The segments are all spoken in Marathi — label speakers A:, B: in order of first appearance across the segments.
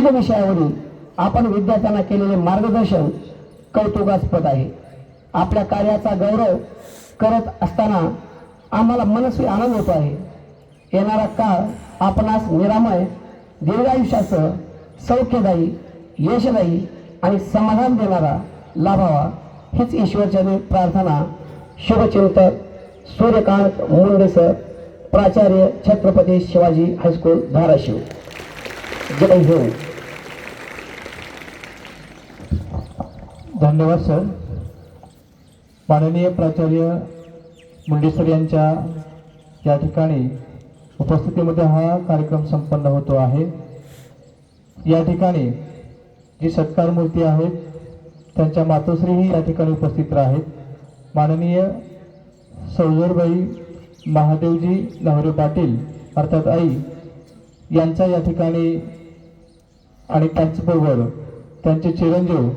A: विविध विषयावरील आपण विद्यार्थ्यांना केलेले मार्गदर्शन कौतुकास्पद आहे। आपल्या कार्याचा गौरव करत असताना आम्हाला मनस्वी आनंद होतो आहे। येणारा काळ आपणास निरामय दीर्घायुष्यासह सौख्यदायी यशदायी आणि समाधान देणारा लाभावा हीच ईश्वरचरणी प्रार्थना। शुभचिंतक सूर्यकांत मुंडे सर, प्राचार्य छत्रपती शिवाजी हायस्कूल धाराशिव। जय हिंद।
B: धन्यवाद सर। माननीय प्राचार्य मुंडे सर यांच्या या ठिकाणी उपस्थितीमध्ये हा कार्यक्रम संपन्न होतो आहे। या ठिकाणी जी सत्कार मूर्ती आहेत त्यांच्या मातोश्रीही या ठिकाणी उपस्थित आहेत। माननीय सौजरबाई महादेवजी लहरे पाटील अर्थात आई यांचा या ठिकाणी आणि त्याचबरोबर त्यांचे चिरंजीव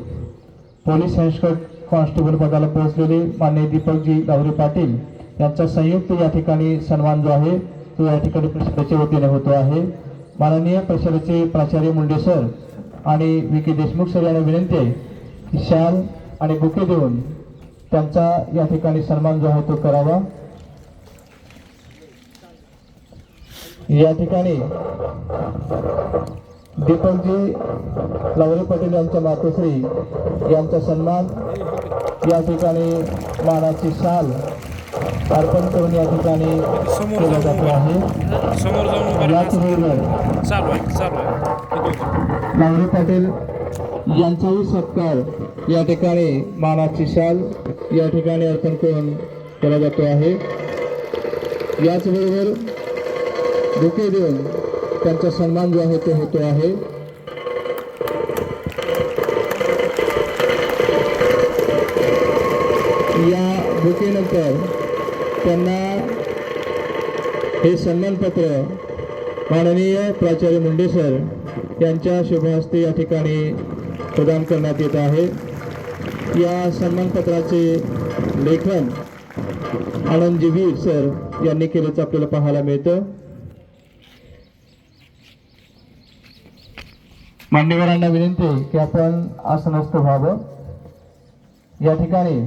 B: पोलीस हेड कॉन्स्टेबल पदाला पोहोचलेले माननीय दीपकजी लहरे पाटील यांचा संयुक्त या ठिकाणी सन्मान जो आहे तो या ठिकाणी परिषदेच्या वतीने होतो आहे। माननीय परिषदेचे प्राचार्य मुंडे सर आणि विके देशमुख सर यांना विनंती आहे की शाल आणि बुके देऊन त्यांचा या ठिकाणी सन्मान जो आहे तो करावा। या ठिकाणी दीपकजी लवरे पाटील यांच्या मातोश्री यांचा सन्मान या ठिकाणी मानाची शाल अर्पण करून या ठिकाणी केला जातो आहे। लवरे पाटील यांचाही सत्कार या ठिकाणी मानाची शाल या ठिकाणी अर्पण करून केला जातो आहे। याचबरोबर बुके देऊन त्यांचा सन्मान जो आहे तो होतो आहे। या बुकेनंतर त्यांना हे सन्मानपत्र माननीय प्राचार्य मुंडे सर यांच्या शुभ हस्ते या ठिकाणी प्रदान करण्यात येत आहे। या सन्मानपत्राचे लेखन आनंदजी वीर सर यांनी केल्याचं आपल्याला पाहायला मिळतं। मान्यवरांना विनंती आहे की आपण आसनस्थ व्हावं। या ठिकाणी